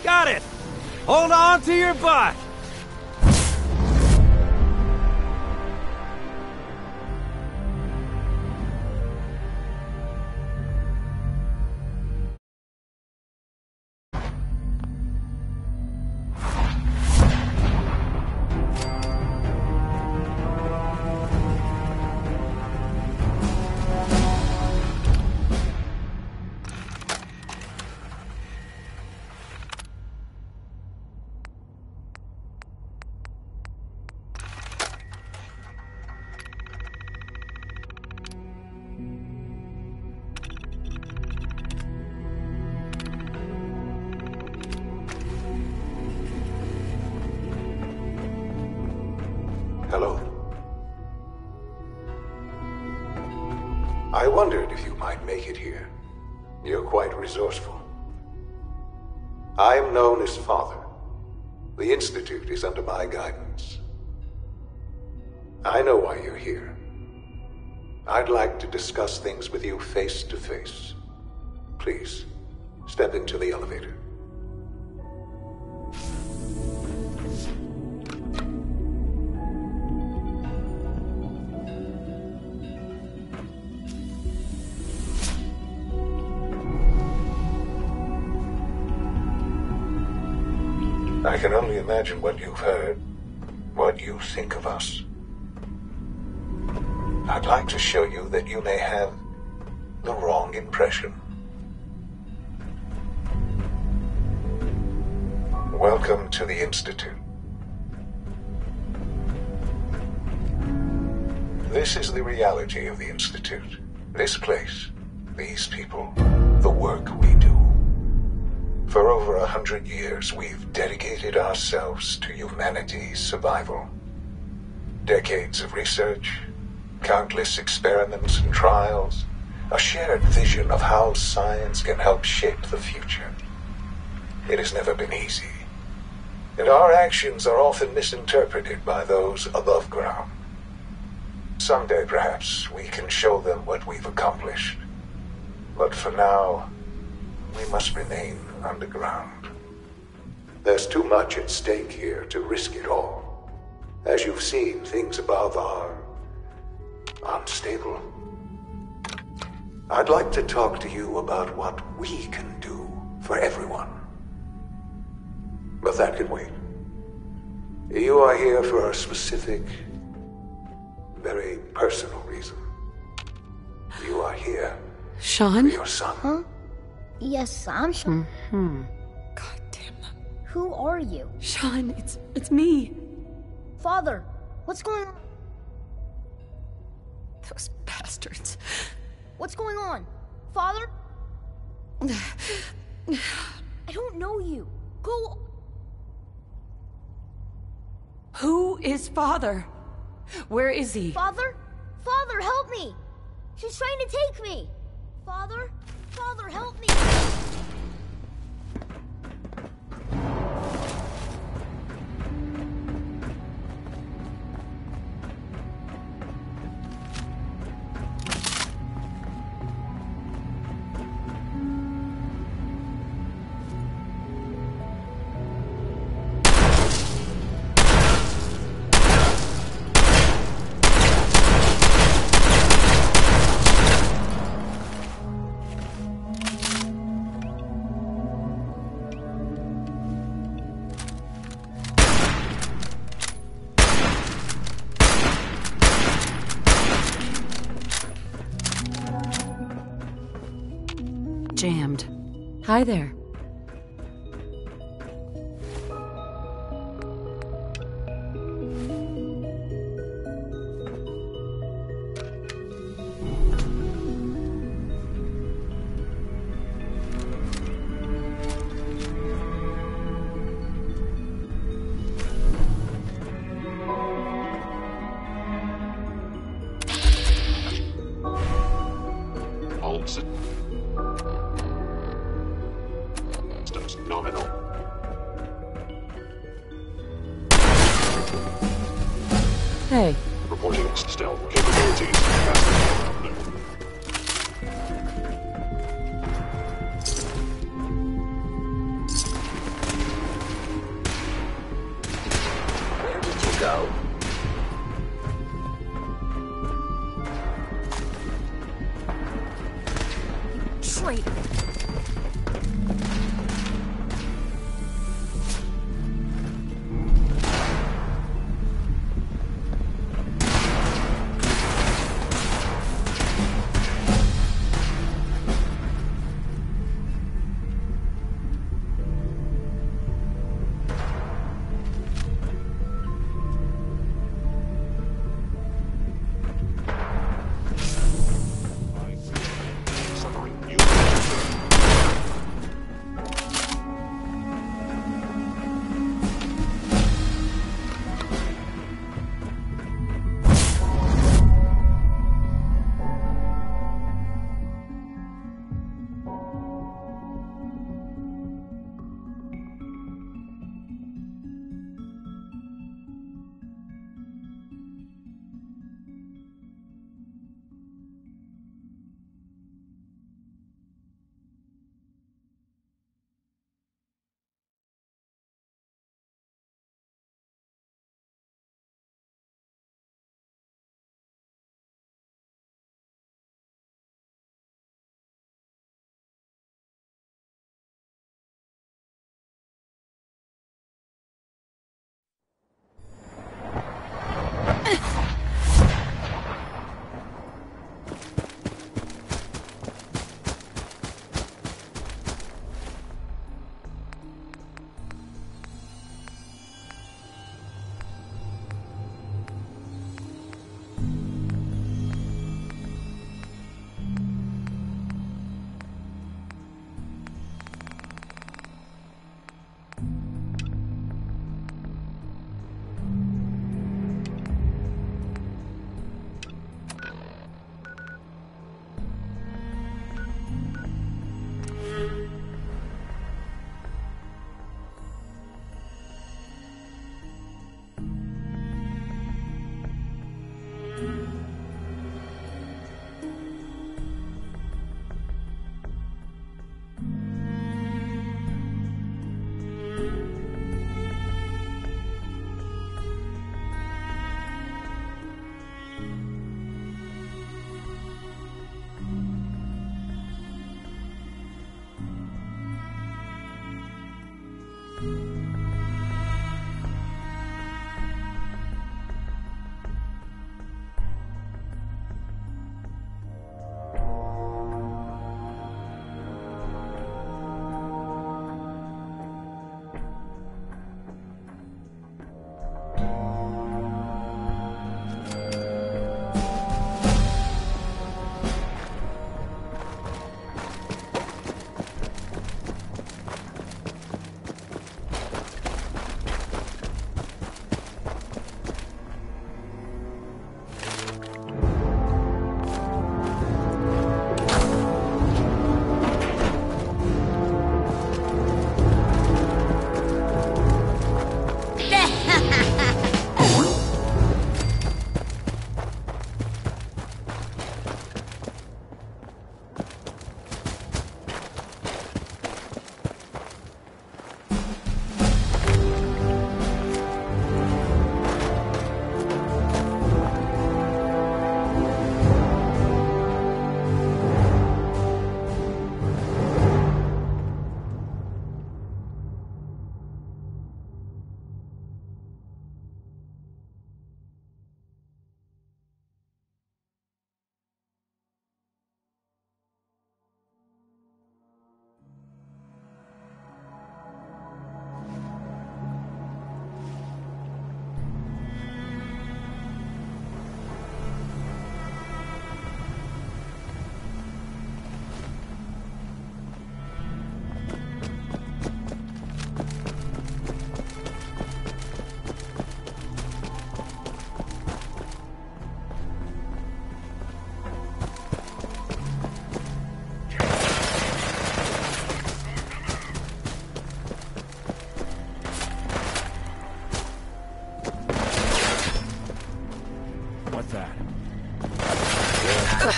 Got it! Hold on to your butt! Hello. I wondered if you might make it here. You're quite resourceful. I am known as Father. The Institute is under my guidance. I know why you're here. I'd like to discuss things with you face to face. Please, step into the elevator. I can only imagine what you've heard, what you think of us. I'd like to show you that you may have the wrong impression. Welcome to the Institute. This is the reality of the Institute. This place, these people, the work we do. For over 100 years, we've dedicated ourselves to humanity's survival. Decades of research, countless experiments and trials, a shared vision of how science can help shape the future. It has never been easy, and our actions are often misinterpreted by those above ground. Someday, perhaps, we can show them what we've accomplished. But for now, we must remain underground. There's too much at stake here to risk it all. As you've seen, things above are unstable. I'd like to talk to you about what we can do for everyone. But that can wait. You are here for a specific, very personal reason. You are here Sean? for your son. Huh? Yes, I'm Sean. God damn them. Who are you? Sean, it's me. Father, what's going on? Those bastards. What's going on? Father? I don't know you. Go... Who is Father? Where is he? Father? Father, help me! She's trying to take me! Father? Father, help me! Jammed. Hi there. Nominal. Hey. Reporting stealth capabilities. go. Traitor.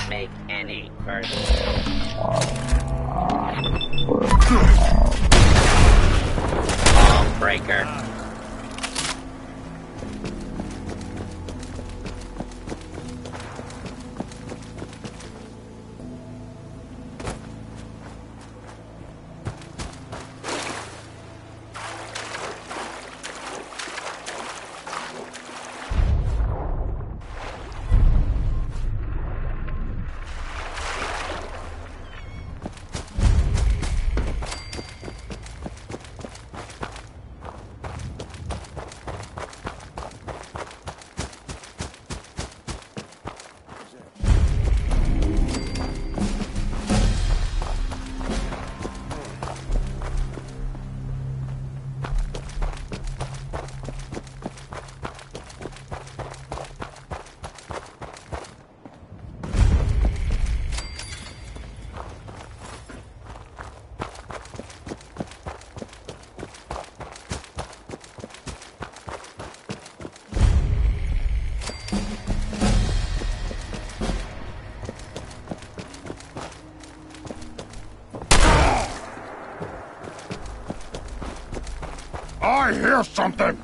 make any person. Breaker. I hear something!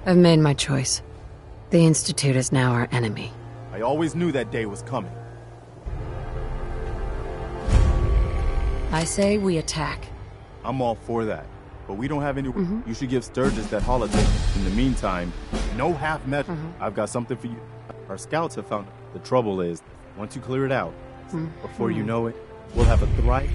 I've made my choice. The Institute is now our enemy. I always knew that day was coming. I say we attack. I'm all for that. But we don't have any... You should give Sturgis that holotape. In the meantime, no half-measure. I've got something for you. Our scouts have found... The trouble is, once you clear it out, before you know it, we'll have a thrive...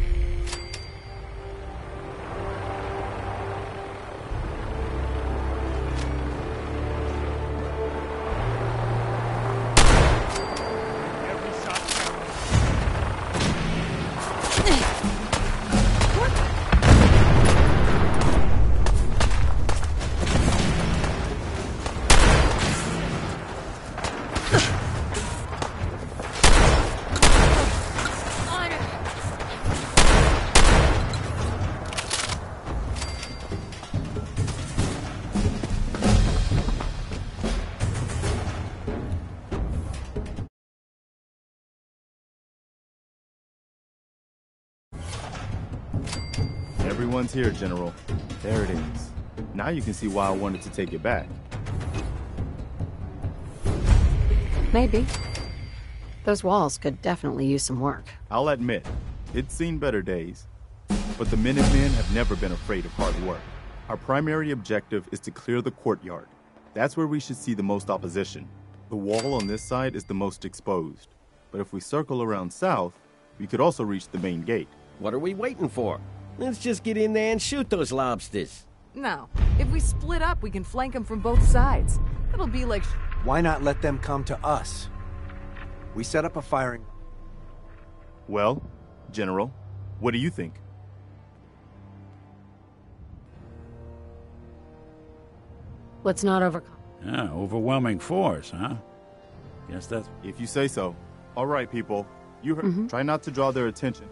Everyone's here, General. There it is. Now you can see why I wanted to take it back. Maybe. Those walls could definitely use some work. I'll admit, it's seen better days. But the Minutemen have never been afraid of hard work. Our primary objective is to clear the courtyard. That's where we should see the most opposition. The wall on this side is the most exposed. But if we circle around south, we could also reach the main gate. What are we waiting for? Let's just get in there and shoot those lobsters. No. If we split up, we can flank them from both sides. It'll be like... Why not let them come to us? We set up a firing... Well, General, what do you think? Let's not overcome. Yeah, overwhelming force, huh? Guess that's... If you say so. All right, people. You heard. Try not to draw their attention.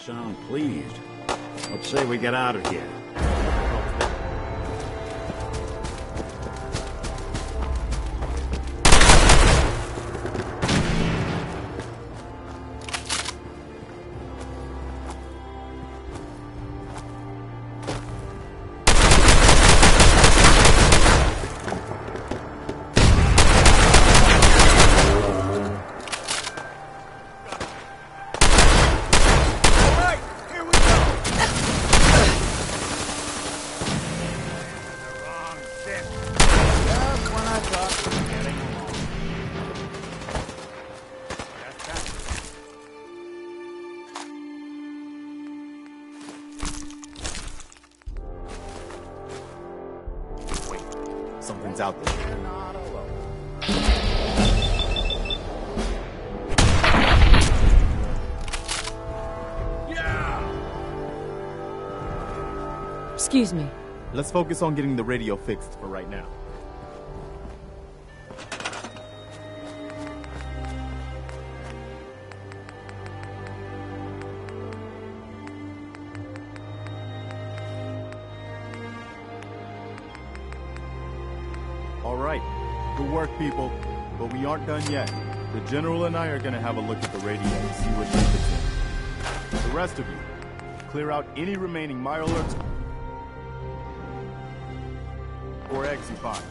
sound pleased. Let's say we get out of here. Something's out there. Excuse me. Let's focus on getting the radio fixed for right now. All right. Good work, people. But we aren't done yet. The General and I are going to have a look at the radio and see what shape it's in. The rest of you, clear out any remaining mire alerts or eggs you find.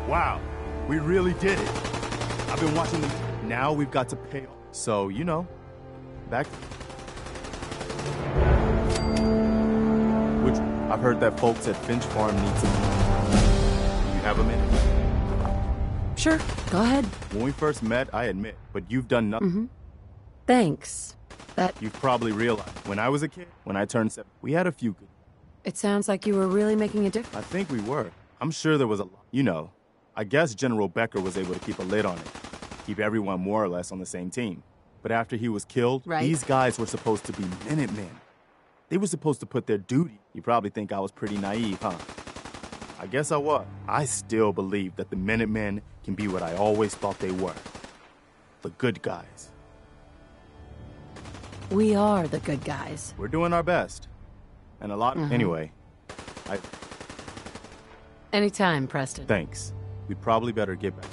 Wow, we really did it. I've been watching them. Now we've got to pay off. So, you know, back. Which I've heard that folks at Finch Farm need some. You have a minute? Sure, go ahead. When we first met, I admit, but you've done nothing. Thanks. You've probably realized, when I was a kid, when I turned 7, we had a few good. It sounds like you were really making a difference. I think we were. I'm sure there was a lot. You know, I guess General Becker was able to keep a lid on it. Keep everyone more or less on the same team. But after he was killed, these guys were supposed to be Minutemen. They were supposed to put their duty. You probably think I was pretty naive, huh? I guess I was. I still believe that the Minutemen can be what I always thought they were. The good guys. We are the good guys. We're doing our best. And a lot... Anyway, Anytime, Preston. Thanks. We probably better get back.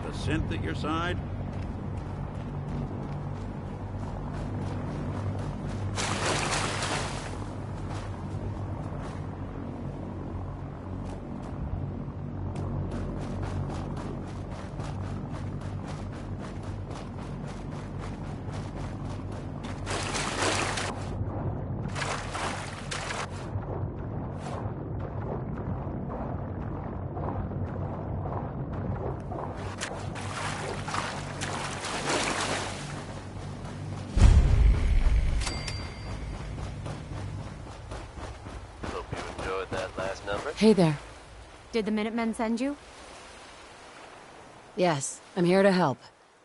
with a synth at your side? Hey there. Did the Minutemen send you? Yes, I'm here to help.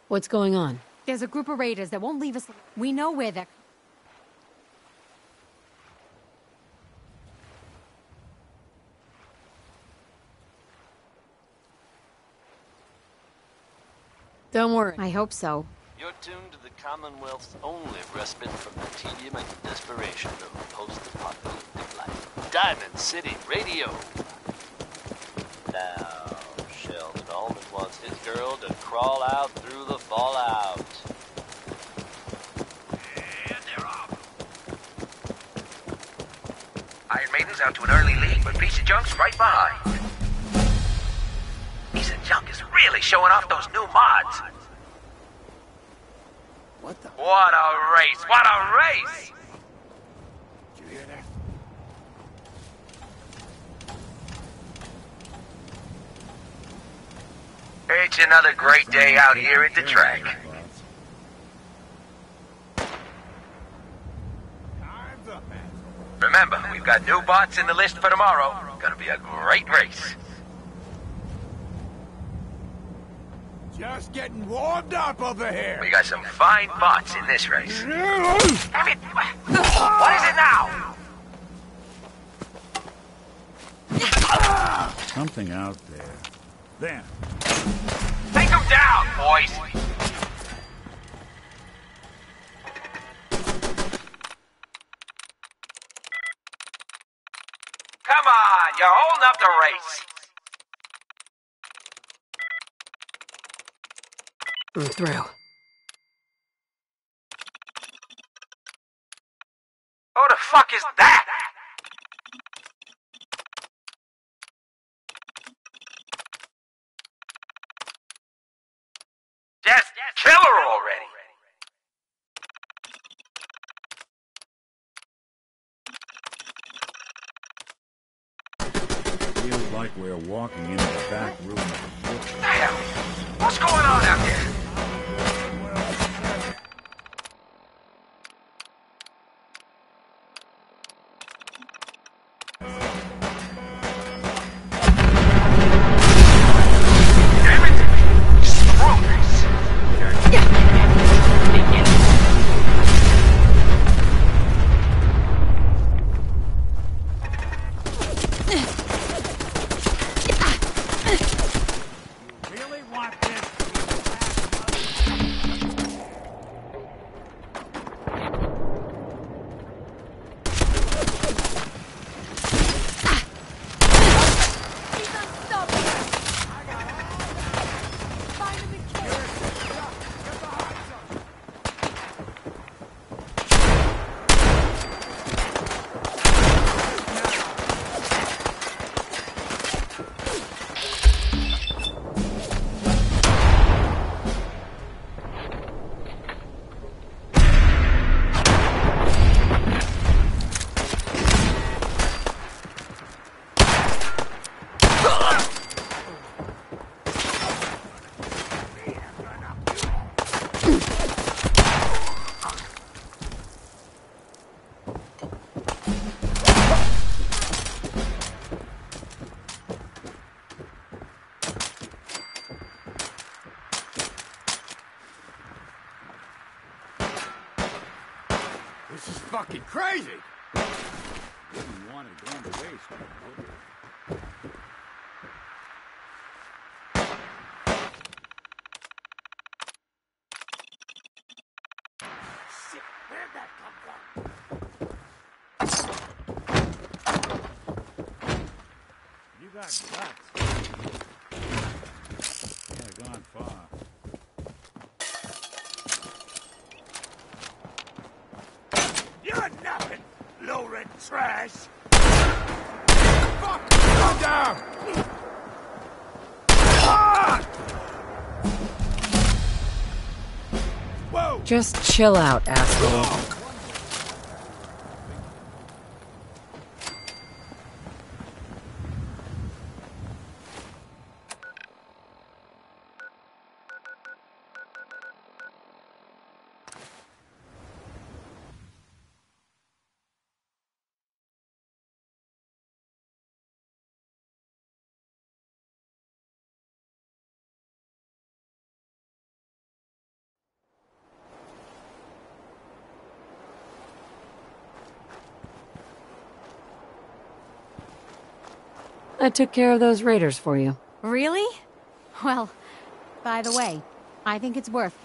What's going on? There's a group of raiders that won't leave us. We know where they're... Don't worry. I hope so. You're tuned to the Commonwealth's only respite from the tedium and desperation of post-apocalyptic life. Diamond City Radio. Now, Sheldon Allman wants his girl to crawl out through the fallout. And they're off. Iron Maiden's out to an early lead, but Piece of Junk's right behind. Piece of Junk is really showing off those new mods. What the? What a race! What a race! Did you hear that? It's another great day out here at the track. Remember, we've got new bots in the list for tomorrow. Gonna be a great race. Just getting warmed up over here. We got some fine bots in this race. Damn it! What is it now? Something out there. There. Take them down, boys! Come on, you're holding up the race. I'm through. Who the fuck is that? Just kill her already. Feels like we're walking into the back room of a book. Damn! What's going on out there? Damn it! Screw this! Really want this? This is fucking crazy. Wouldn't want it going to waste, would you? Shit, where'd that come from? You got guts. Yeah, gone far. trash! Fuck! Calm down! Whoa! Just chill out, asshole. I took care of those raiders for you. Really? Well, by the way, I think it's worth.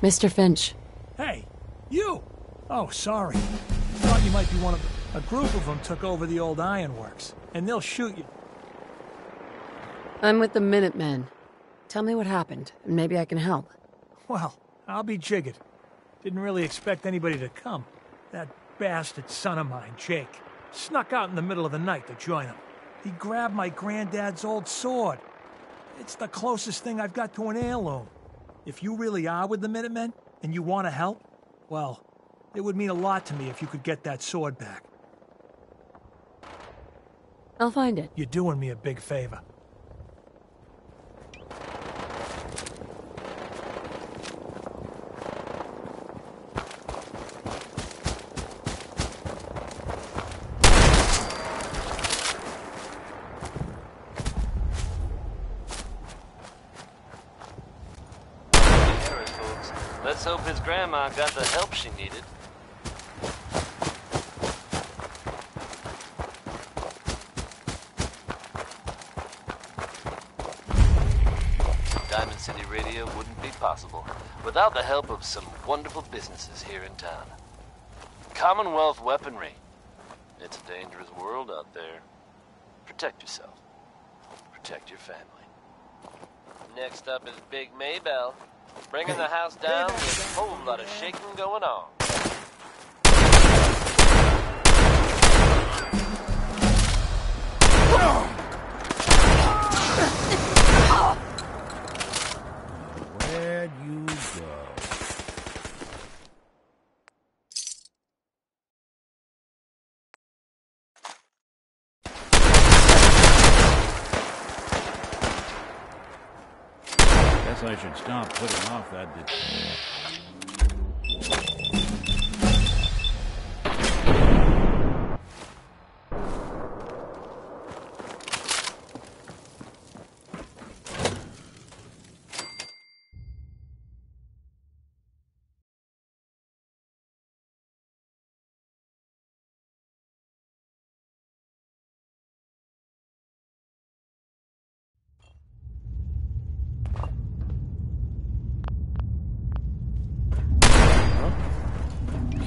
Mr. Finch. Hey, you! Oh, sorry. Thought you might be one of them. A group of them took over the old ironworks, and they'll shoot you. I'm with the Minutemen. Tell me what happened, and maybe I can help. Well, I'll be jiggered. Didn't really expect anybody to come. That bastard son of mine, Jake, snuck out in the middle of the night to join him. He grabbed my granddad's old sword. It's the closest thing I've got to an heirloom. If you really are with the Minutemen, and you want to help, well, it would mean a lot to me if you could get that sword back. I'll find it. You're doing me a big favor. Let's hope his grandma got the help she needed. Diamond City Radio wouldn't be possible without the help of some wonderful businesses here in town. Commonwealth weaponry. It's a dangerous world out there. Protect yourself. Protect your family. Next up is Big Maybell. Bringing the house down with a whole lot of shaking going on. Where'd you go? Guess I should stop putting off that.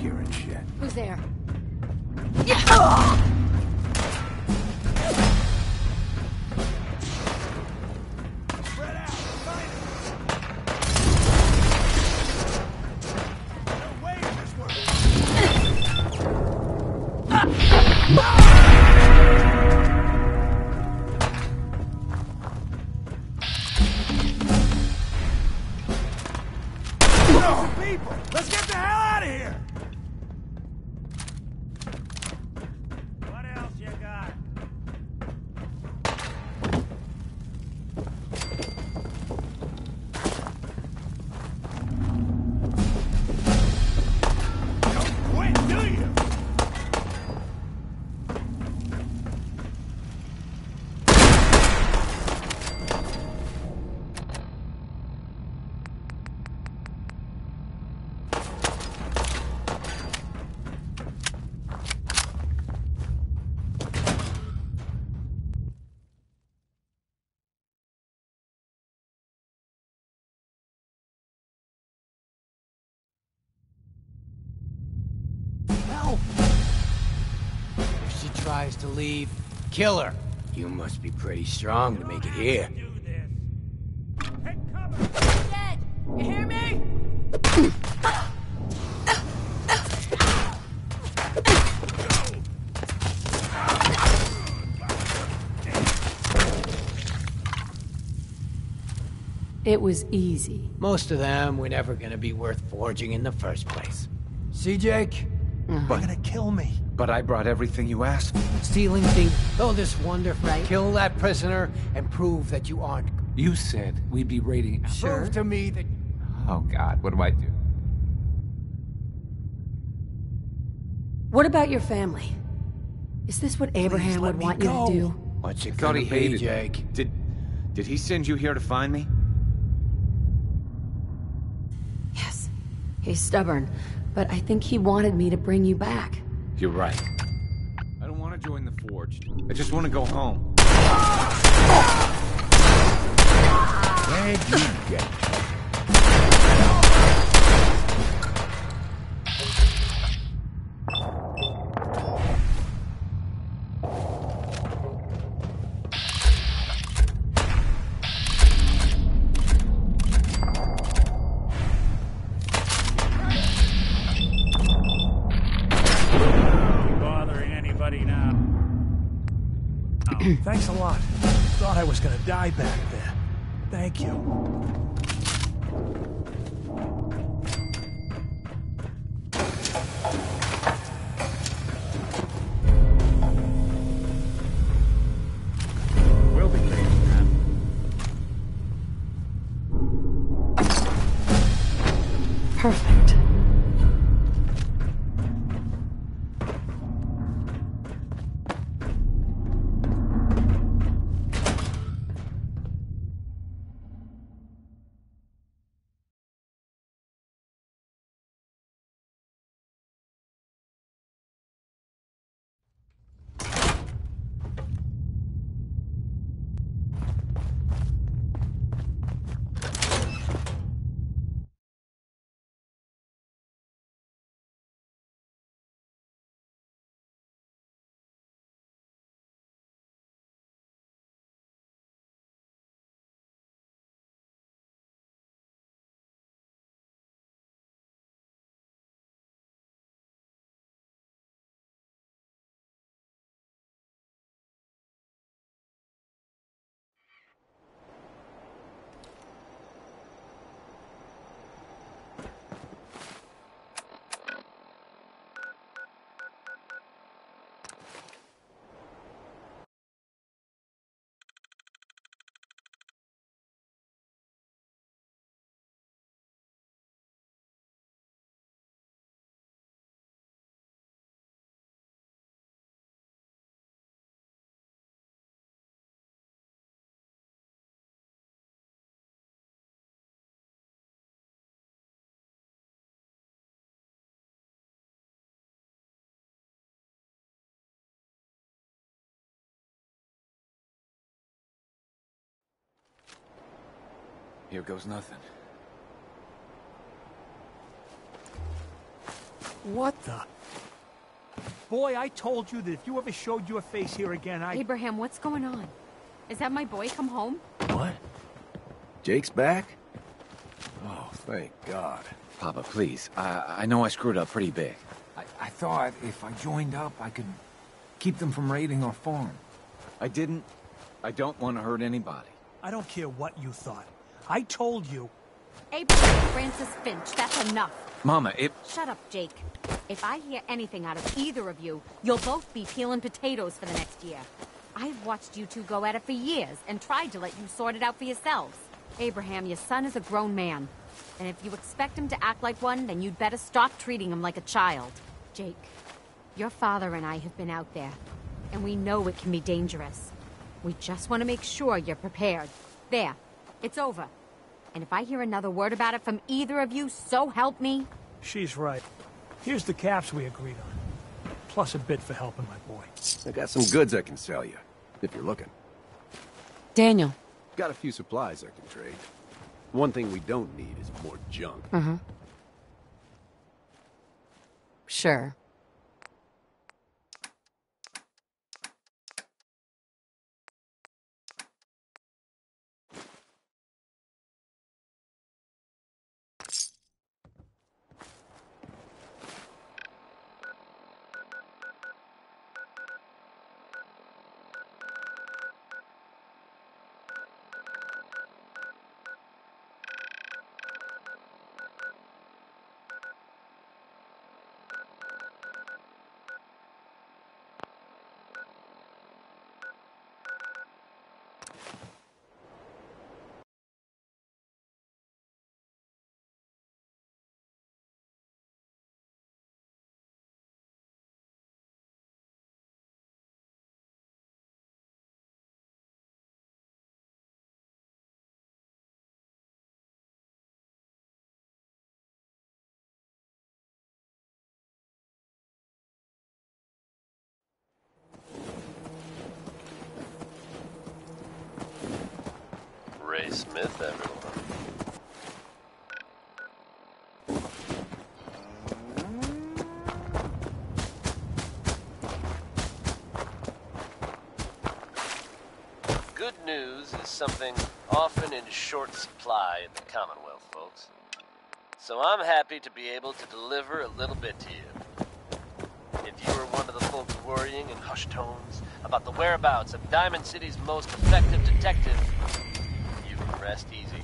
Hearing shit. Who's there? Let's get the hell out of here! What else you got? Don't quit, do you? If she tries to leave, kill her. You must be pretty strong to make it here. Dead! You hear me? It was easy. Most of them were never gonna be worth forging in the first place. See, Jake? They're gonna kill me. But I brought everything you asked. Stealing things, though this wonderful. Right. Kill that prisoner and prove that you aren't. You said we'd be raiding. Prove to me that. Oh God, what do I do? What about your family? Is this what Abraham would want you to do? What's it Thought gonna he be, hated Jake? me. Did he send you here to find me? Yes. He's stubborn, but I think he wanted me to bring you back. You're right. I don't want to join the Forge. I just want to go home. Where'd you get? Bothering anybody now? Oh, thanks a lot. Thought I was gonna die back there. Thank you. We'll be late, man. Perfect. Here goes nothing. What the? Boy, I told you that if you ever showed your face here again, Abraham, what's going on? Is that my boy come home? What? Jake's back? Oh, thank God. Papa, please. I know I screwed up pretty big. I thought if I joined up, I could keep them from raiding our farm. I didn't. I don't want to hurt anybody. I don't care what you thought. I told you. Abraham Francis Finch, that's enough. Mama, Shut up, Jake. If I hear anything out of either of you, you'll both be peeling potatoes for the next year. I've watched you two go at it for years and tried to let you sort it out for yourselves. Abraham, your son is a grown man. And if you expect him to act like one, then you'd better stop treating him like a child. Jake, your father and I have been out there, and we know it can be dangerous. We just want to make sure you're prepared. There, it's over. And if I hear another word about it from either of you, so help me. She's right. Here's the caps we agreed on. Plus a bit for helping my boy. I got some goods I can sell you, if you're looking. Daniel. Got a few supplies I can trade. One thing we don't need is more junk. Uh-huh. Sure. Ray Smith, everyone. Good news is something often in short supply in the Commonwealth, folks. So I'm happy to be able to deliver a little bit to you. If you were one of the folks worrying in hushed tones about the whereabouts of Diamond City's most effective detective, you can rest easy.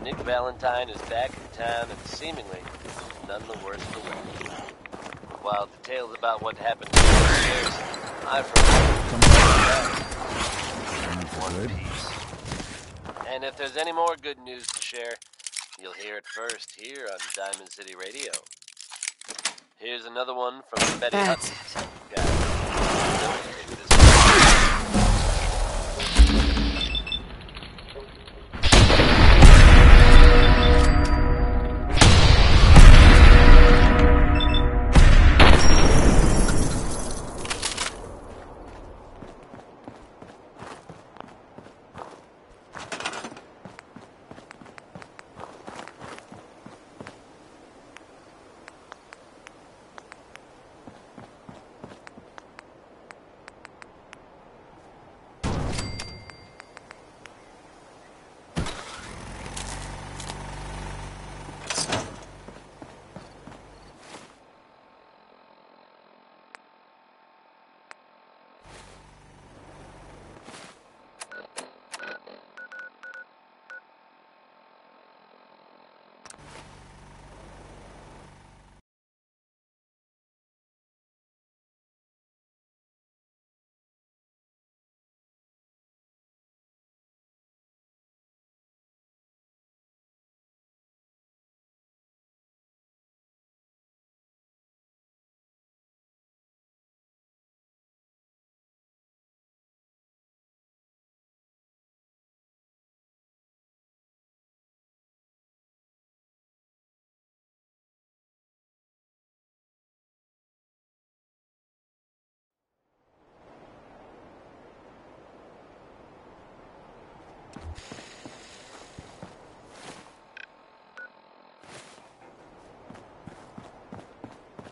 Nick Valentine is back in town and seemingly none the worse for wear. While details about what happened to years, I've heard one piece. And if there's any more good news to share, you'll hear it first here on Diamond City Radio. Here's another one from Betty Hudson.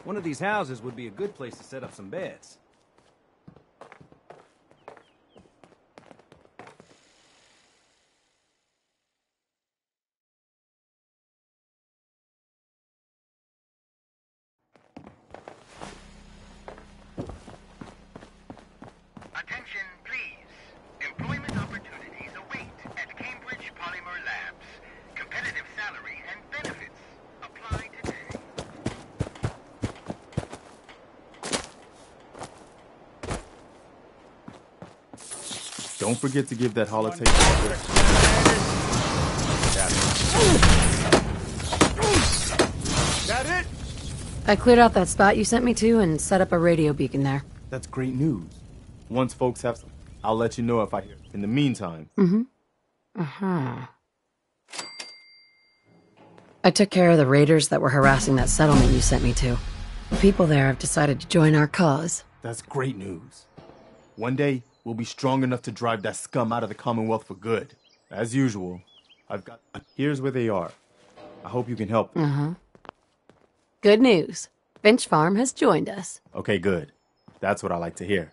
One of these houses would be a good place to set up some beds. Attention, please. Employment opportunities await at Cambridge Polymer Labs. Competitive salary and benefits. Apply today. Don't forget to give that holotape. That it? I cleared out that spot you sent me to and set up a radio beacon there. That's great news. Once folks have some, I'll let you know if I hear. In the meantime... I took care of the raiders that were harassing that settlement you sent me to. The people there have decided to join our cause. That's great news. One day, we'll be strong enough to drive that scum out of the Commonwealth for good. As usual, here's where they are. I hope you can help them. Good news. Finch Farm has joined us. Okay, good. That's what I like to hear.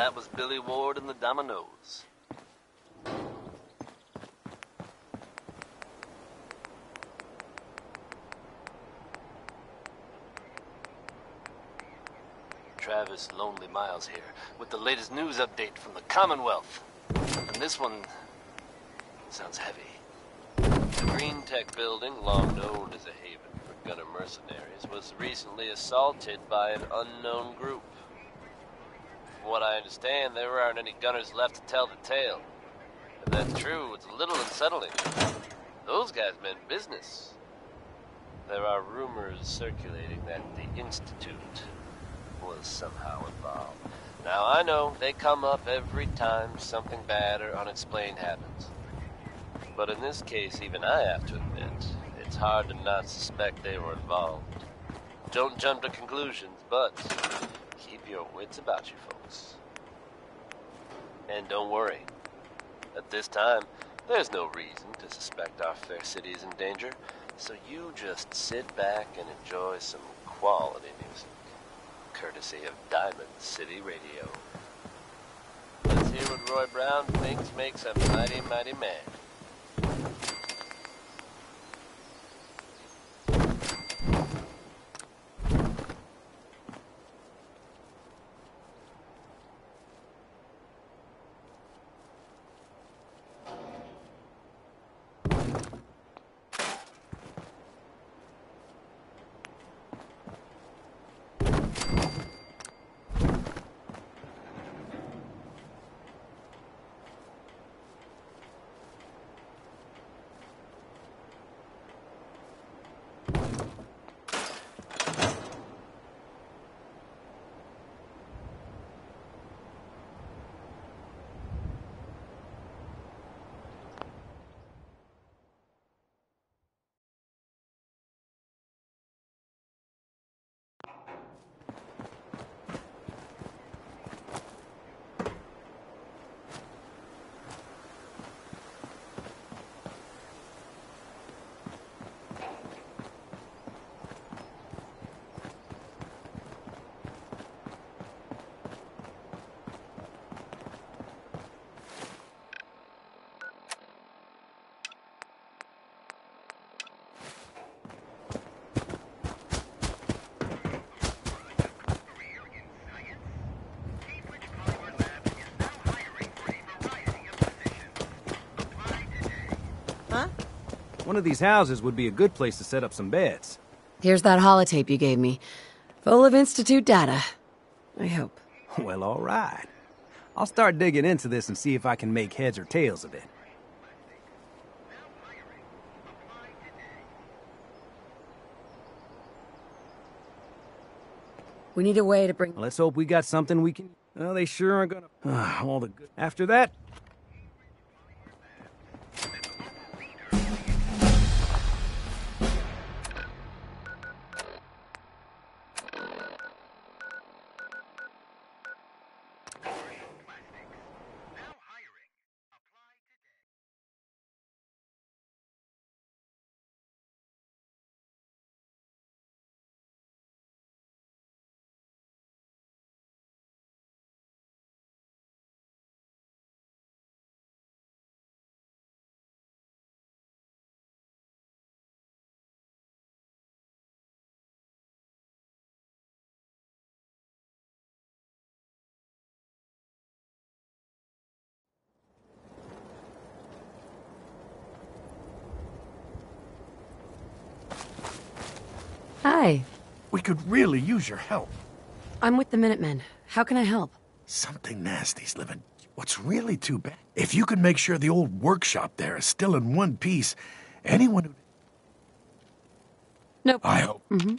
that was Billy Ward and the Dominoes. Travis Lonely Miles here, with the latest news update from the Commonwealth. And this one sounds heavy. The Green Tech building, long known as a haven for gunner mercenaries, was recently assaulted by an unknown group. From what I understand, there aren't any gunners left to tell the tale. If that's true, it's a little unsettling. Those guys meant business. There are rumors circulating that the Institute was somehow involved. Now, I know they come up every time something bad or unexplained happens. But in this case, even I have to admit, it's hard to not suspect they were involved. Don't jump to conclusions, but keep your wits about you, folks. And don't worry. At this time, there's no reason to suspect our fair city is in danger, so you just sit back and enjoy some quality music, courtesy of Diamond City Radio. Let's hear what Roy Brown thinks makes a mighty, mighty man. One of these houses would be a good place to set up some beds. Here's that holotape you gave me. Full of Institute data. I hope. Well, all right. I'll start digging into this and see if I can make heads or tails of it. We need a way to bring... Let's hope we got something we can... Well, they sure are gonna... all the good... After that... Hi. We could really use your help. I'm with the Minutemen. How can I help? Something nasty's living. What's really too bad? If you could make sure the old workshop there is still in one piece, anyone who... Nope. I hope. Mm-hmm.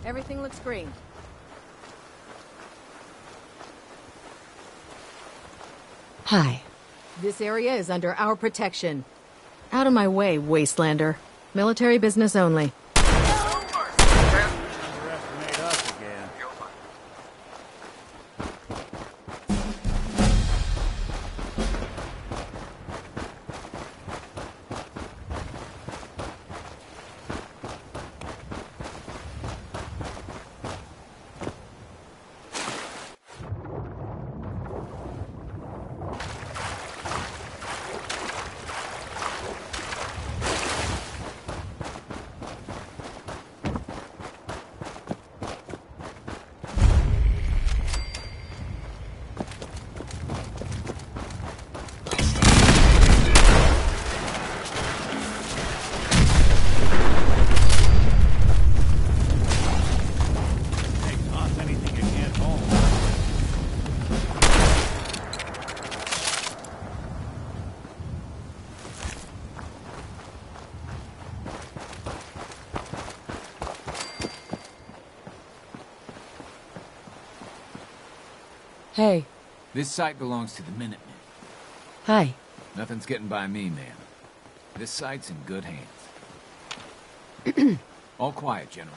Everything looks green. Hi. This area is under our protection. Out of my way, Wastelander. Military business only. Underestimate us again. Hey. This site belongs to the Minutemen. Hi. Nothing's getting by me, man. This site's in good hands. All quiet, General.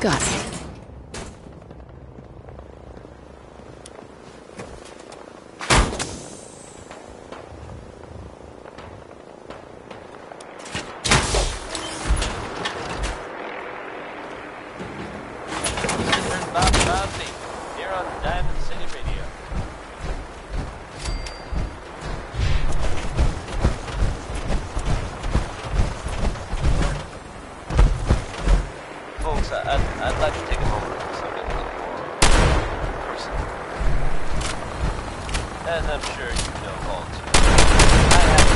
Got it. Here on Diamond City Radio. Folks, I'd like to take a moment to something a little more personal. As I'm sure you know all too well, I have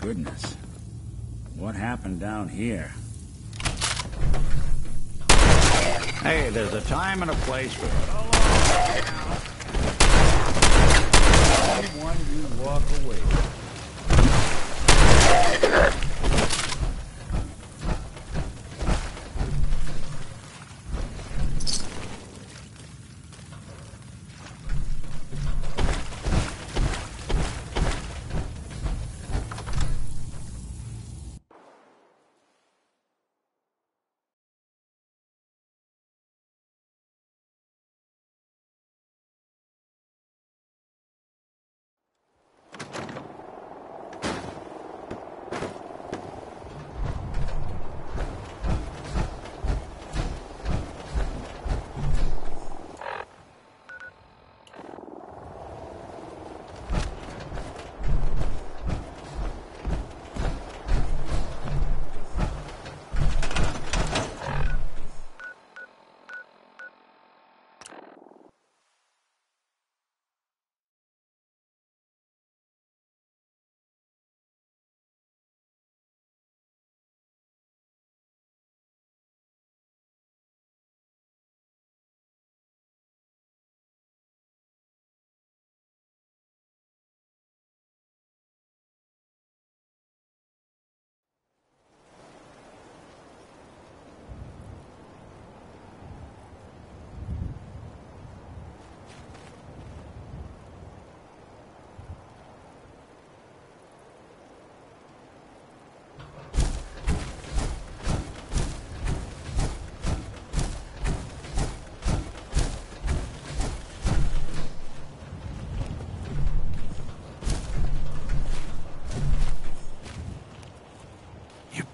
goodness. What happened down here? Hey, there's a time and a place for it. One you walk away.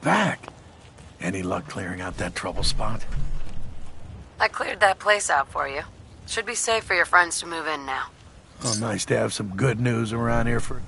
Back. Any luck clearing out that trouble spot? I cleared that place out for you. Should be safe for your friends to move in now. Oh, nice to have some good news around here for...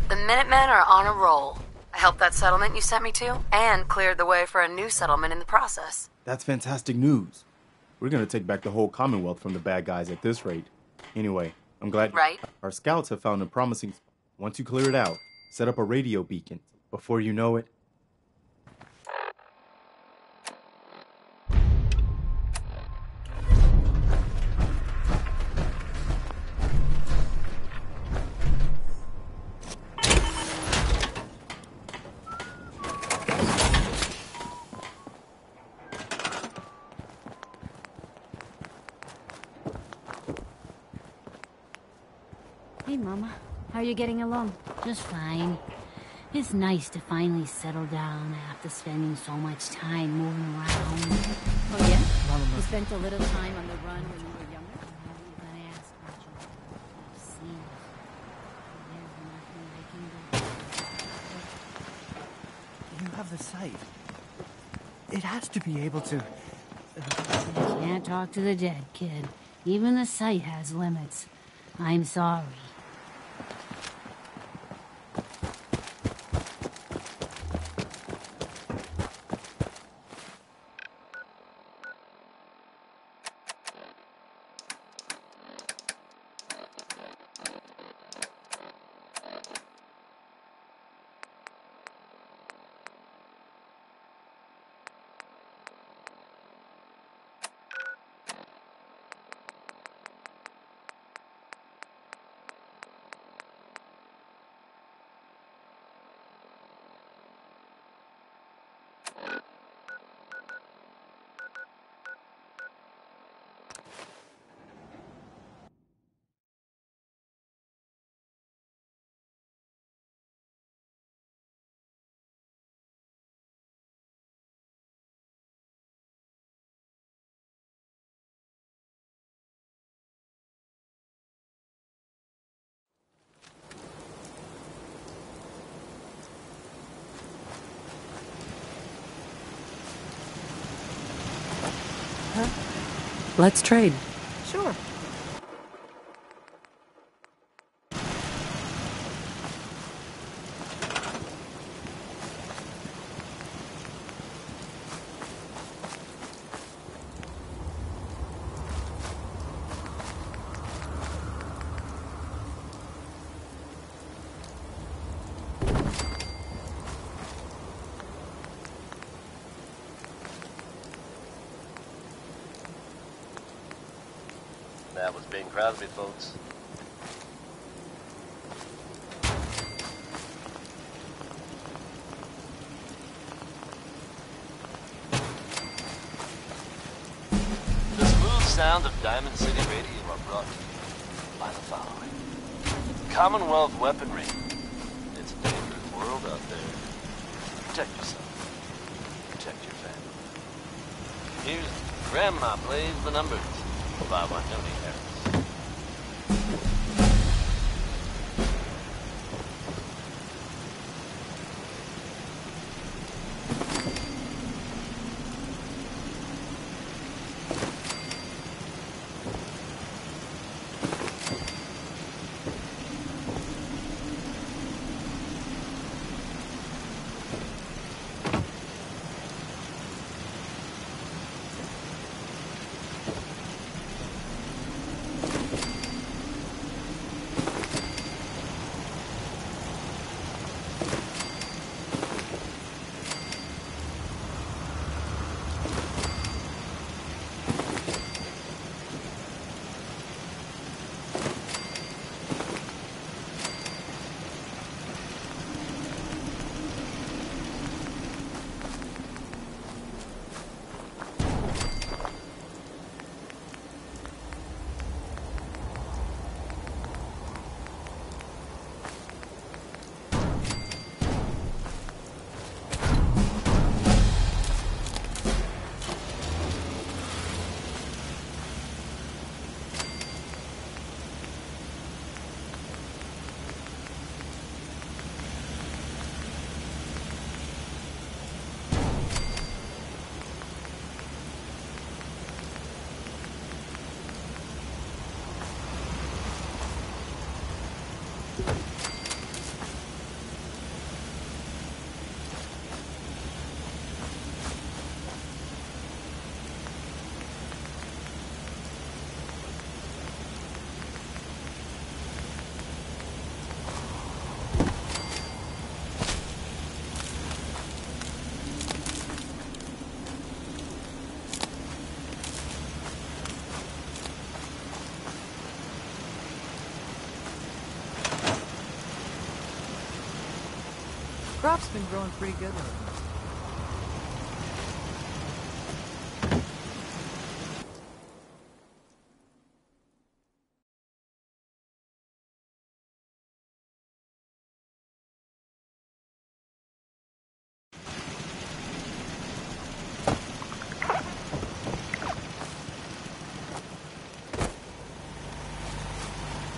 The Minutemen are on a roll. I helped that settlement you sent me to, and cleared the way for a new settlement in the process. That's fantastic news. We're gonna take back the whole Commonwealth from the bad guys at this rate. Anyway, I'm glad... Right? Our scouts have found a promising... Once you clear it out, set up a radio beacon. Before you know it... Hey, Mama. How are you getting along? Just fine. It's nice to finally settle down after spending so much time moving around. Oh, yeah? You spent a little time on the run when you were younger? You gotta ask, Roger. I've seen it. There's nothing I can do. You have the sight. It has to be able to... You can't talk to the dead, kid. Even the sight has limits. I'm sorry. Let's trade. Sure. That was Bing Crosby, folks. The smooth sound of Diamond City Radio are brought to you by the following. Commonwealth weaponry. It's a dangerous world out there. Protect yourself. Protect your family. Here's Grandma plays the numbers. By one Tony Harris. Crop's been growing pretty good lately.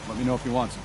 Let me know if you want some.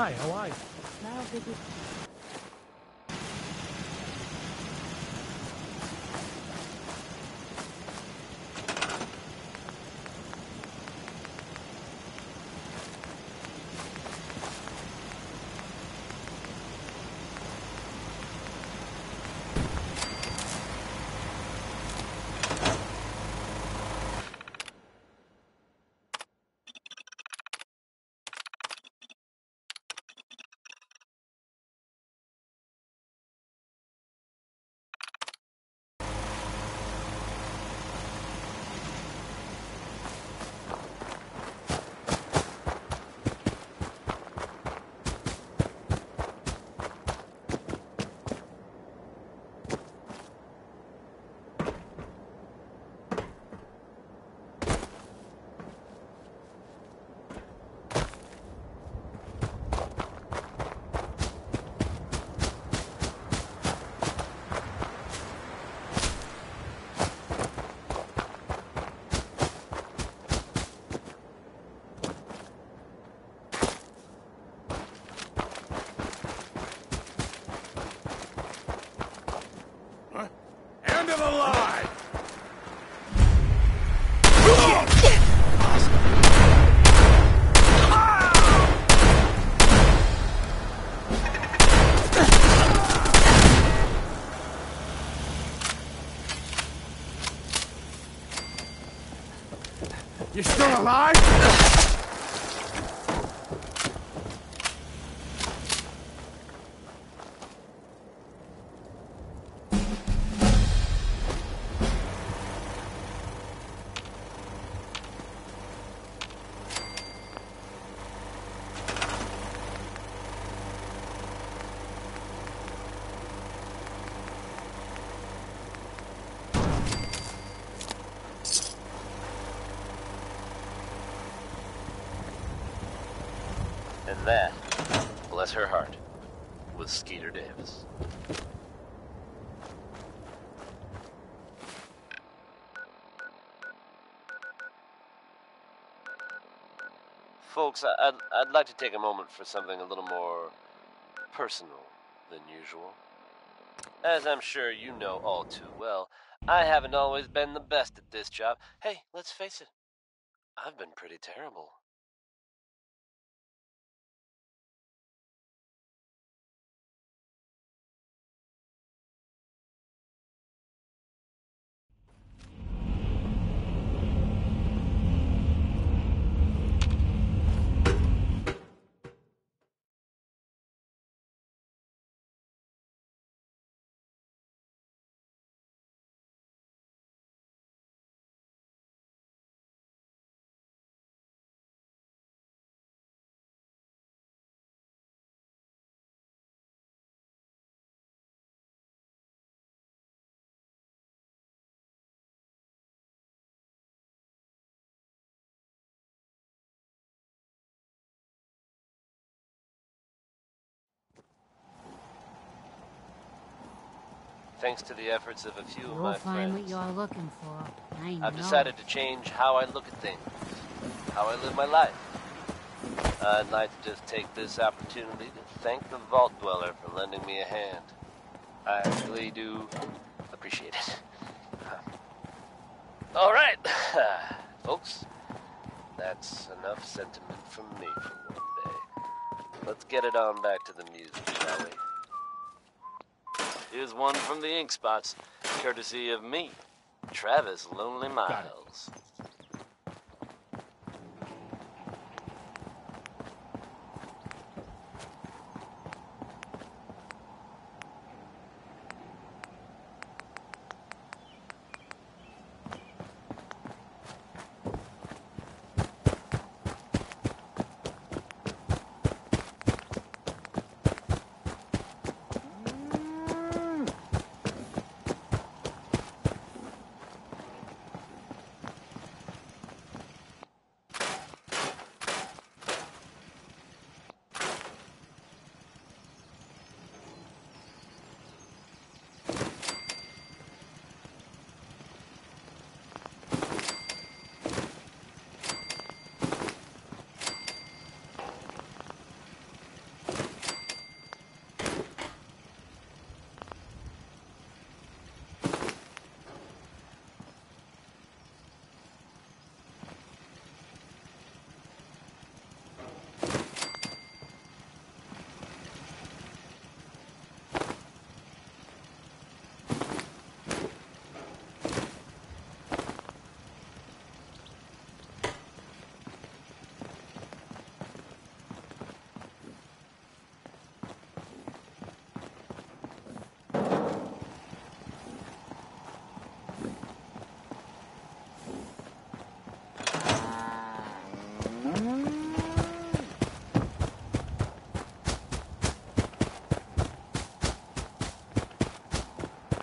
Hi, how are you? Now, Vicky. End of the line! You still alive? And that, bless her heart, was Skeeter Davis. Folks, I'd like to take a moment for something a little more personal than usual. As I'm sure you know all too well, I haven't always been the best at this job. Hey, let's face it, I've been pretty terrible. Thanks to the efforts of a few of You'll my find friends, what you're looking for. I know. I've decided to change how I look at things, how I live my life. I'd like to just take this opportunity to thank the Vault Dweller for lending me a hand. I really do appreciate it. All right, folks, that's enough sentiment from me for one day. Let's get it on back to the music, shall we? Here's one from the Ink Spots, courtesy of me, Travis Lonely Miles.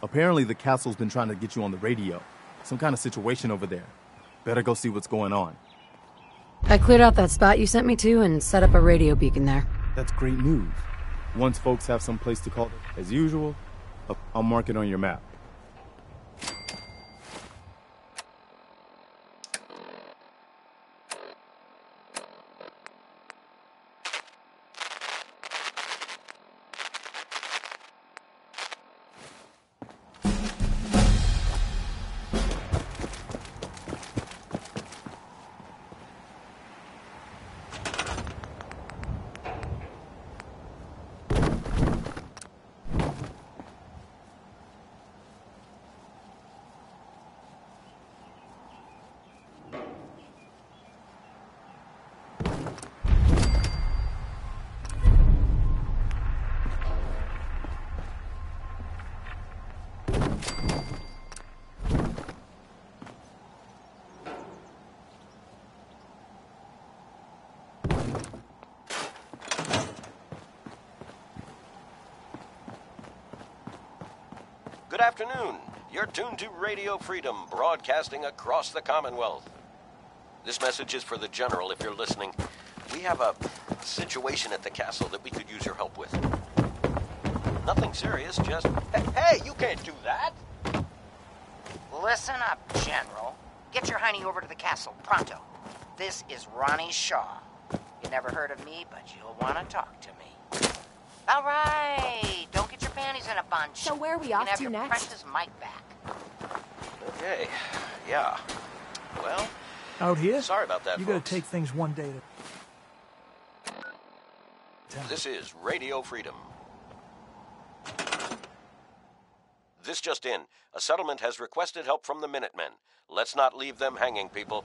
Apparently the castle's been trying to get you on the radio. Some kind of situation over there. Better go see what's going on. I cleared out that spot you sent me to and set up a radio beacon there. That's great news. Once folks have some place to call, as usual, I'll mark it on your map. Good afternoon. You're tuned to Radio Freedom, broadcasting across the Commonwealth. This message is for the General if you're listening. We have a situation at the castle that we could use your help with. Nothing serious, just... Hey, you can't do that! Listen up, General. Get your honey over to the castle, pronto. This is Ronnie Shaw. You never heard of me, but you'll want to talk to me. All right, don't get your panties in a bunch. So where are we off to next? You can have your precious mic back. Okay, yeah. Well, out here? Sorry about that, You folks. gotta take things one day at a time. This is Radio Freedom. This just in. A settlement has requested help from the Minutemen. Let's not leave them hanging, people.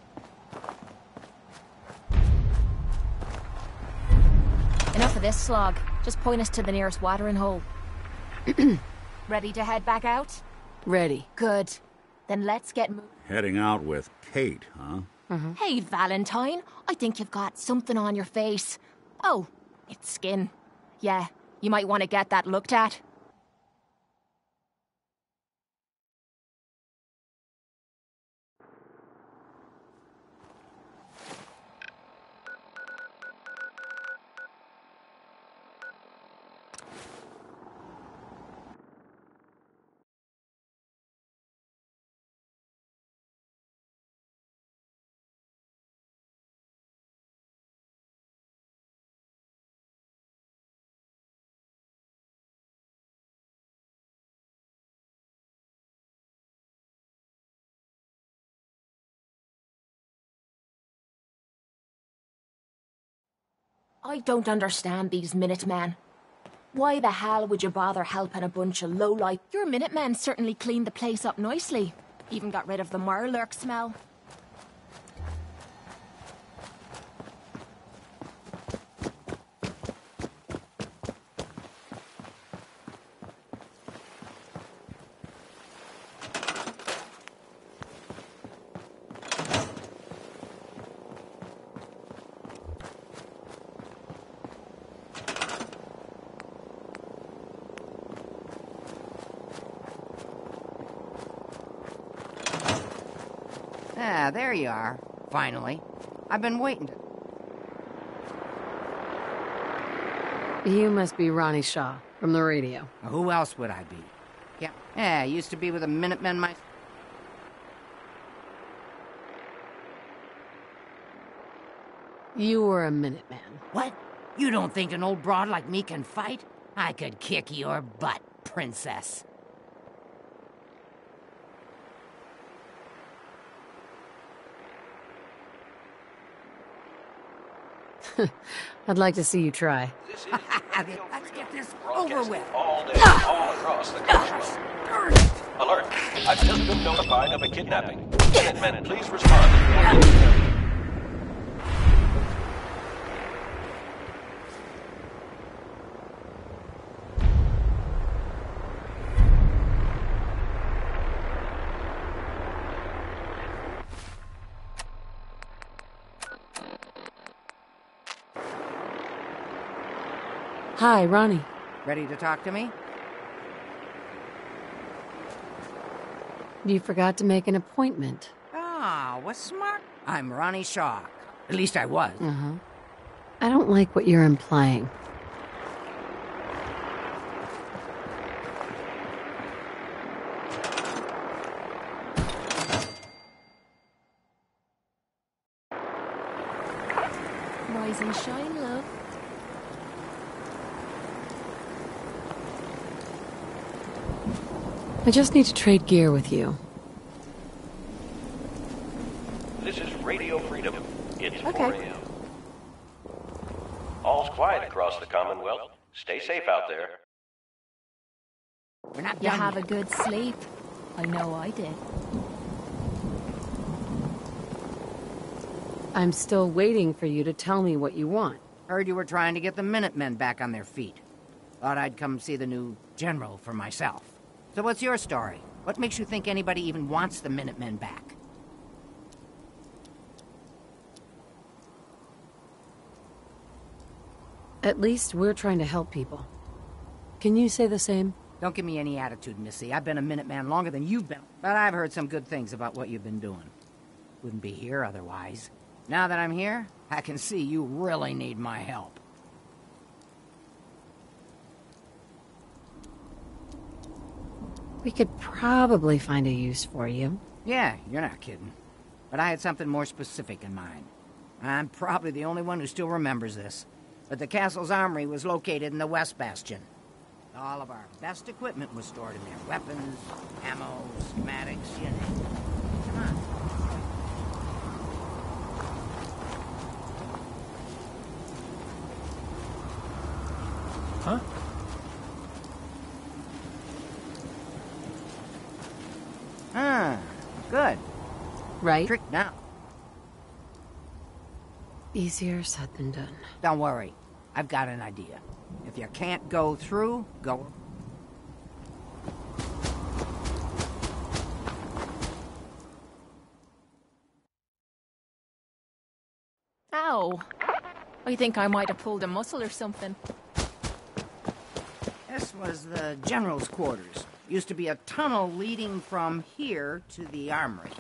Enough of this slog. Just point us to the nearest watering hole. Ready to head back out? Ready. Good. Then let's get moving. Heading out with Kate, huh? Hey, Valentine. I think you've got something on your face. Oh, it's skin. Yeah, you might want to get that looked at. I don't understand these Minutemen. Why the hell would you bother helping a bunch of lowlife? Your Minutemen certainly cleaned the place up nicely. Even got rid of the Mirelurk smell. Ah, there you are. Finally. I've been waiting to... You must be Ronnie Shaw from the radio. Who else would I be? Yeah, I used to be with the Minutemen myself. You were a Minuteman. What? You don't think an old broad like me can fight? I could kick your butt, princess. I'd like to see you try. Let's get this over with. All day, all across the country. Alert! I've just been notified of a kidnapping. Minutemen, please respond. Hi, Ronnie. Ready to talk to me? You forgot to make an appointment. Ah, what's smart? I'm Ronnie Shaw. At least I was. Uh-huh. I don't like what you're implying. Rise and shine, love. I just need to trade gear with you. This is Radio Freedom. It's Okay. 4 a.m. All's quiet across the Commonwealth. Stay safe out there. We're not You done have yet. a good sleep. I know I did. I'm still waiting for you to tell me what you want. Heard you were trying to get the Minutemen back on their feet. Thought I'd come see the new general for myself. So what's your story? What makes you think anybody even wants the Minutemen back? At least we're trying to help people. Can you say the same? Don't give me any attitude, Missy. I've been a Minuteman longer than you've been. But I've heard some good things about what you've been doing. Wouldn't be here otherwise. Now that I'm here, I can see you really need my help. We could probably find a use for you. Yeah, you're not kidding. But I had something more specific in mind. I'm probably the only one who still remembers this. But the castle's armory was located in the West Bastion. All of our best equipment was stored in there. Weapons, ammo, schematics, you name it. Come on. Huh? Ah, good. Right? Trick now. Easier said than done. Don't worry. I've got an idea. If you can't go through, go... Ow. I think I might have pulled a muscle or something. This was the general's quarters. Used to be a tunnel leading from here to the armory.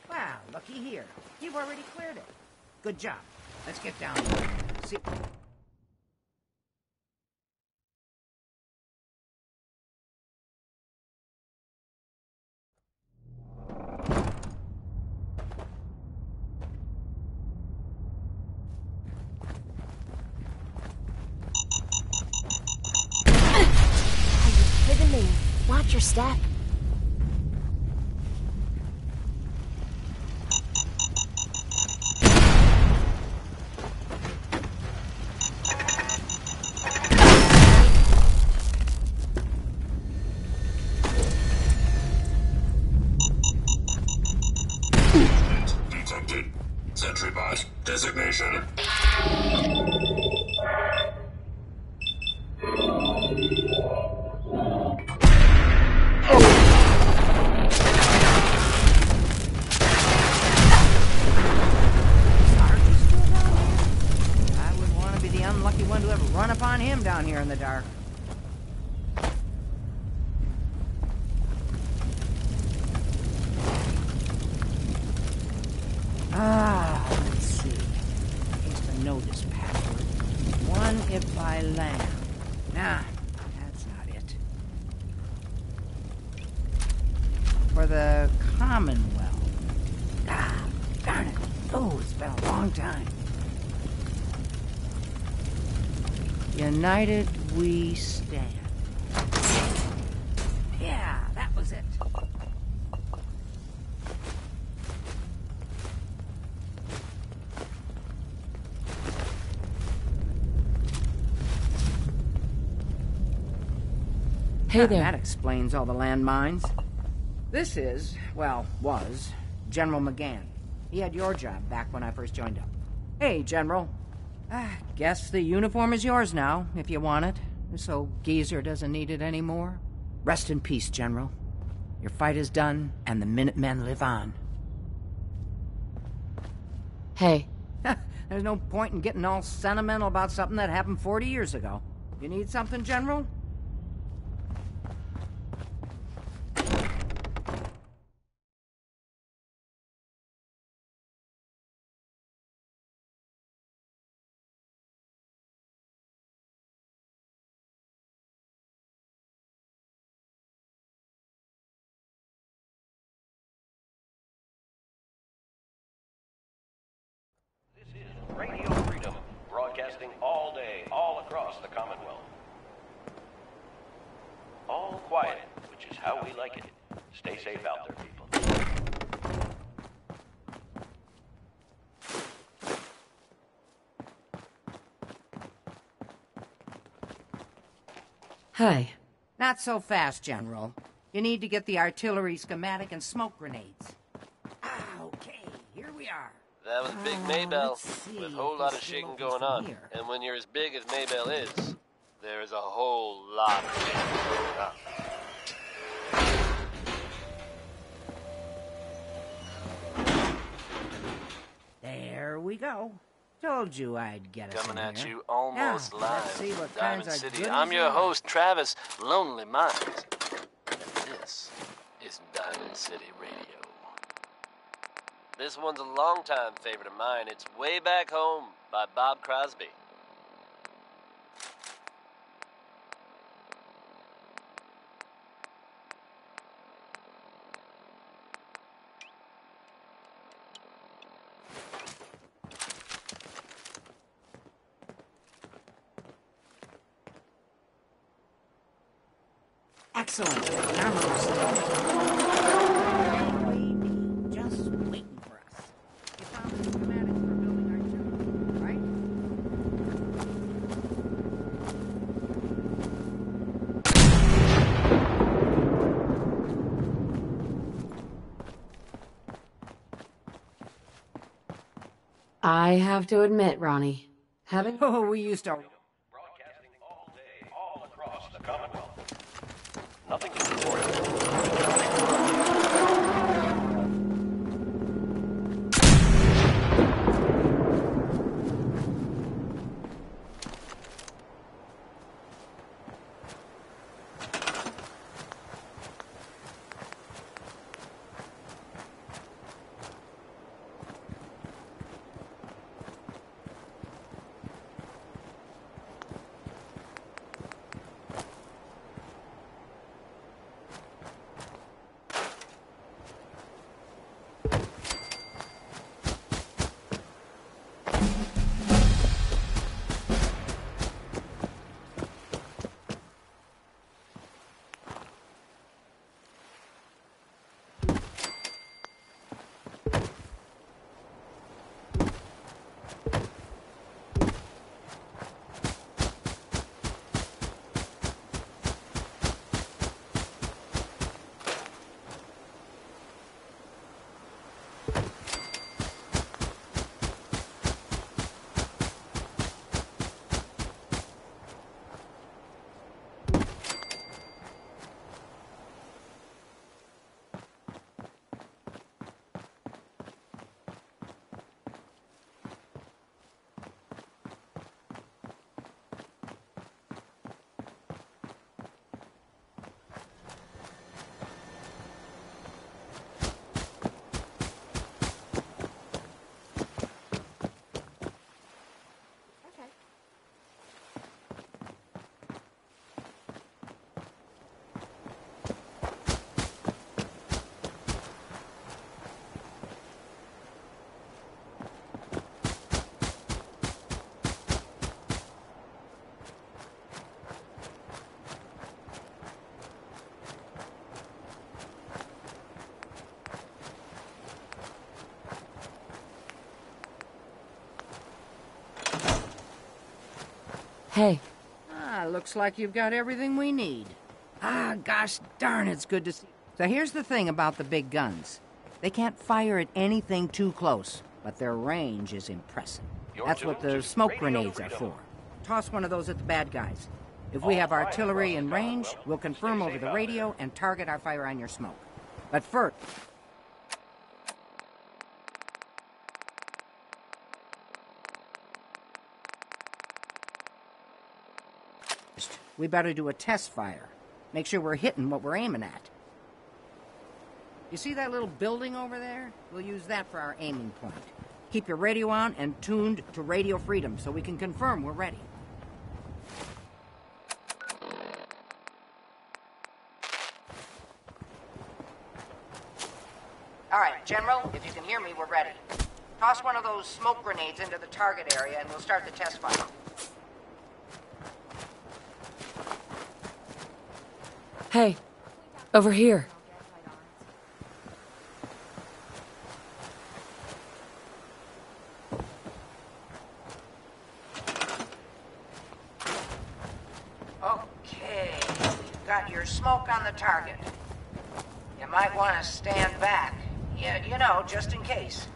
Wow, looky here. You've already cleared it. Good job. Let's get down here. See... Kidding me? Watch your step. Detected. Sentry bot. Designation. I would want to be the unlucky one to ever run upon him down here in the dark. Let's see. I used to know this password. One if I land. Nah, that's not it. For the Commonwealth. Ah, darn it. Oh, it's been a long time. United we stand. Yeah, that was it. Hey there. That explains all the landmines. This is, well, was, General McGann. He had your job back when I first joined up. Hey, General. Guess the uniform is yours now, if you want it. So Geezer doesn't need it anymore. Rest in peace, General. Your fight is done, and the Minutemen live on. Hey. There's no point in getting all sentimental about something that happened 40 years ago. You need something, General? quiet, which is how we like it. Stay safe out there, people. Hi. Not so fast, General. You need to get the artillery schematic and smoke grenades. Okay, here we are. That was Big Maybell, with a whole lot of this shaking still going opens on. from here. And when you're as big as Maybell is, there is a whole lot of shaking going on. There we go. Told you I'd get us Coming in at here. you almost Now, live. let's see what Diamond kinds of City. goodies I'm your there are. host, Travis Lonely Minds. And this is Diamond City Radio. This one's a longtime favorite of mine. It's Way Back Home by Bob Crosby. Excellent. Cameras. Just waiting for us. You found the schematics for building artillery, right? I have to admit, Ronnie, having... Oh, we used to... Broadcasting all day, all across the Commonwealth. Nothing to report. Hey. Looks like you've got everything we need. Gosh darn, it's good to see. So here's the thing about the big guns. They can't fire at anything too close, but their range is impressive. That's what the smoke grenades are for. Toss one of those at the bad guys. If we have artillery in range, we'll confirm over the radio and target our fire on your smoke. But first... we better do a test fire. Make sure we're hitting what we're aiming at. You see that little building over there? We'll use that for our aiming point. Keep your radio on and tuned to Radio Freedom so we can confirm we're ready. All right, General, if you can hear me, we're ready. Toss one of those smoke grenades into the target area and we'll start the test fire. Hey, over here. Okay, got your smoke on the target. You might want to stand back. You know, just in case.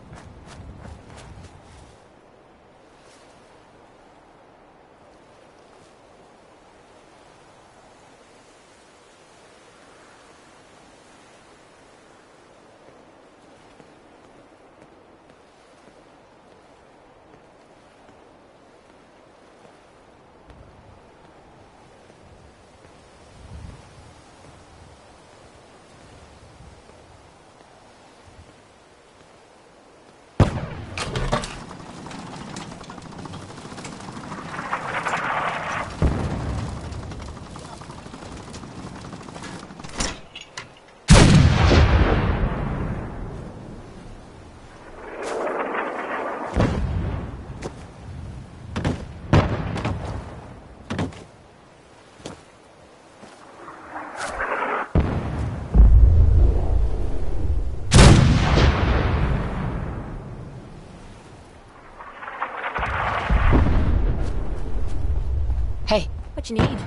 Hey, what you need?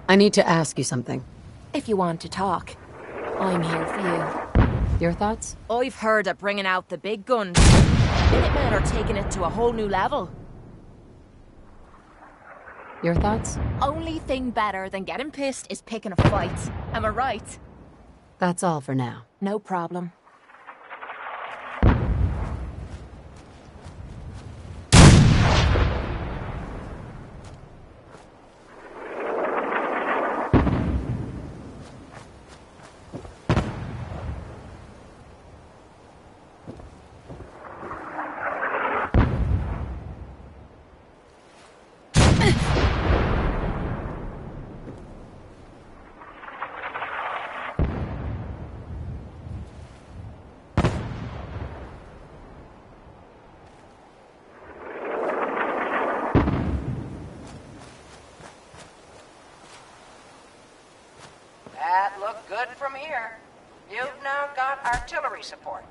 I need to ask you something. If you want to talk, I'm here for you. Your thoughts? I've heard of bringing out the big guns. Minutemen are taking it to a whole new level. Your thoughts? Only thing better than getting pissed is picking a fight. Am I right? That's all for now. No problem. That looked good from here. You've now got artillery support.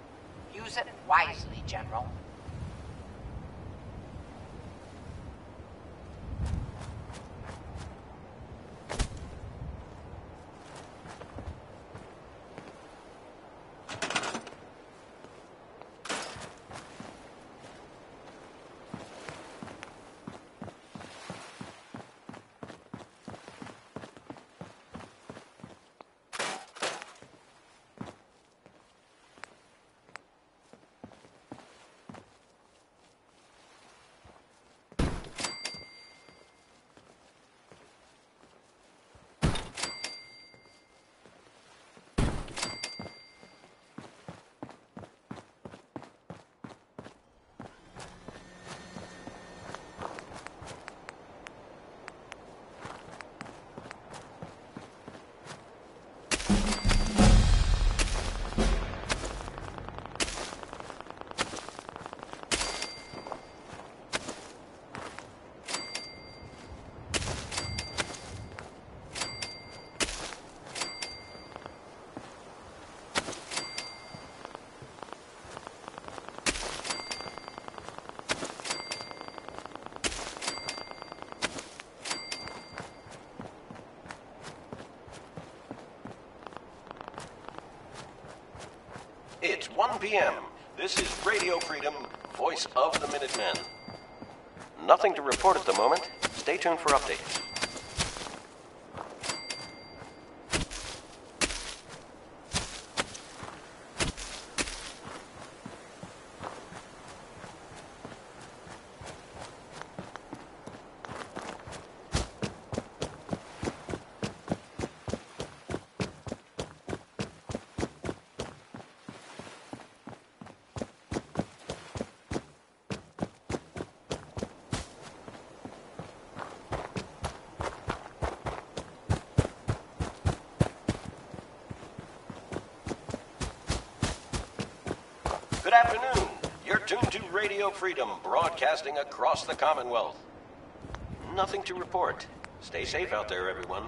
Use it wisely, General. It's 1 p.m. This is Radio Freedom, voice of the Minutemen. Nothing to report at the moment. Stay tuned for updates. Good afternoon. You're tuned to Radio Freedom, broadcasting across the Commonwealth. Nothing to report. Stay safe out there, everyone.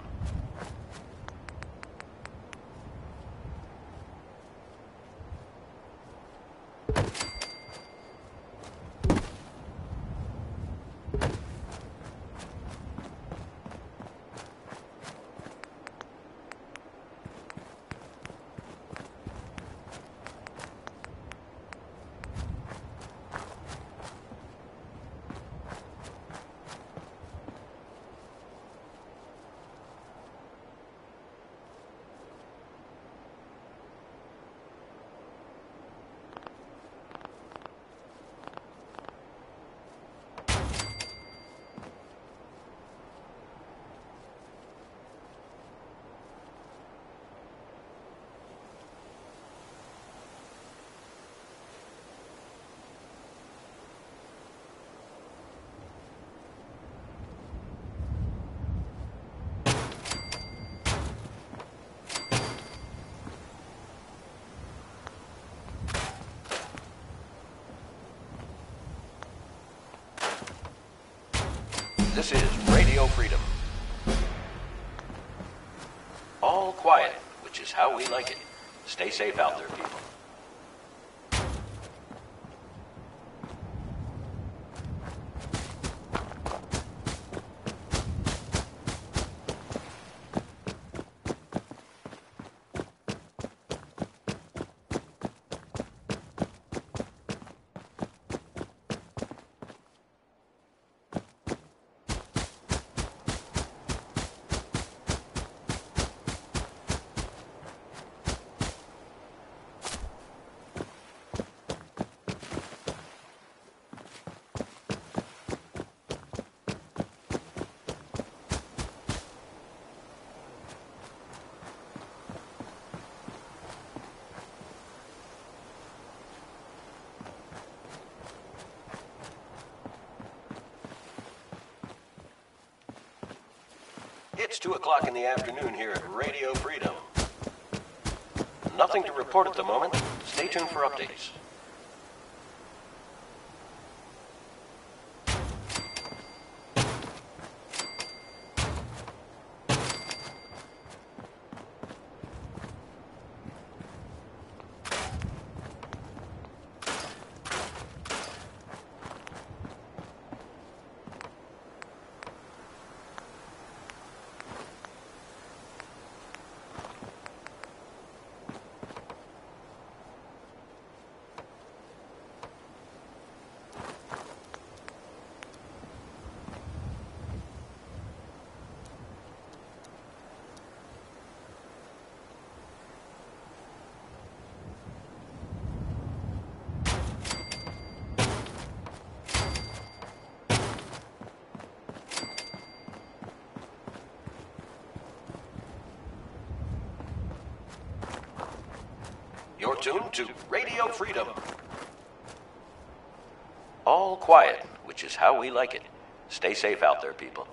This is Radio Freedom. All quiet, which is how we like it. Stay safe out there, people. It's 2 o'clock in the afternoon here at Radio Freedom. Nothing to report at the moment. Stay tuned for updates. You're tuned to Radio Freedom. All quiet, which is how we like it. Stay safe out there, people.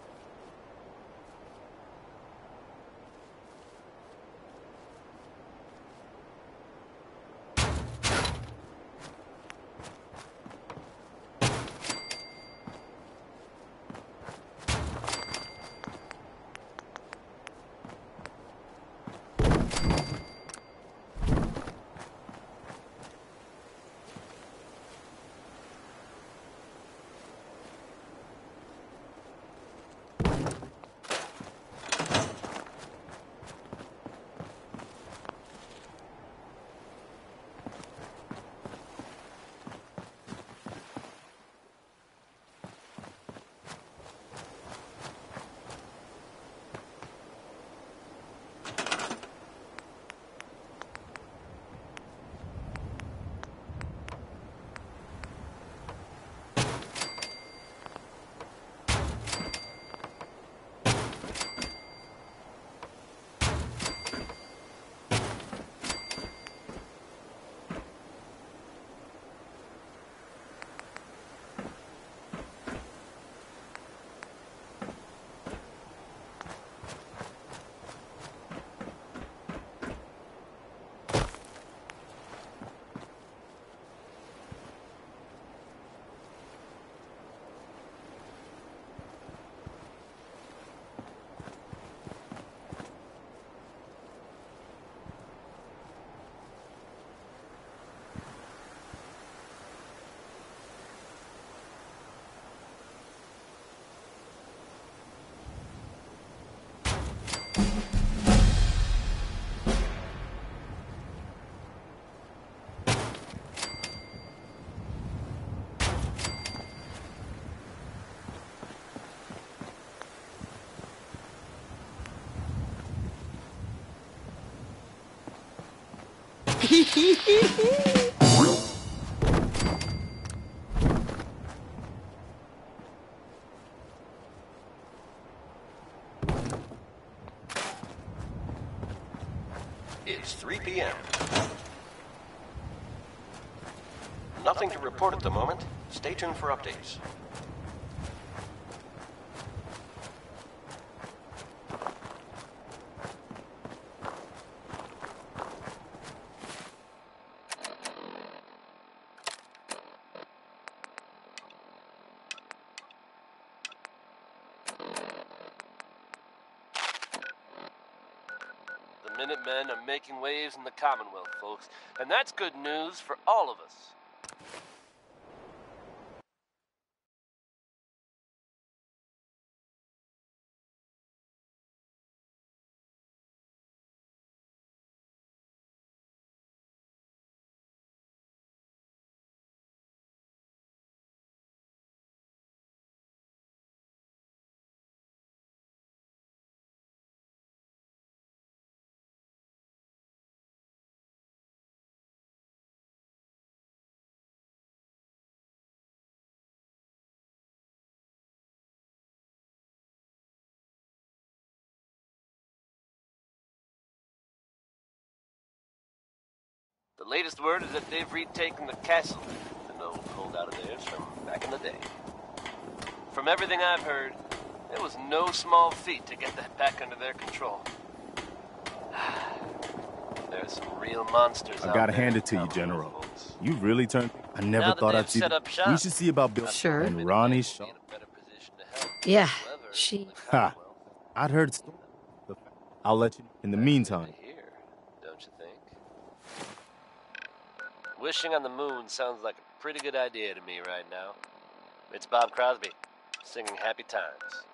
It's 3 p.m. Nothing to report at the moment. Stay tuned for updates. Minutemen are making waves in the Commonwealth, folks, and that's good news for all of us. The latest word is that they've retaken the castle, an old holdout of theirs from back in the day. From everything I've heard, it was no small feat to get that back under their control. There's some real monsters out I gotta there hand it to you, General. You really turned. I never Now that thought they've I'd see. set up shop, We should see about Bill Sure. and Ronnie Shaw. Yeah, she... Ha! I'd heard. I'll let you. In the meantime. Don't you think? Wishing on the moon sounds like a pretty good idea to me right now. It's Bob Crosby, singing Happy Times.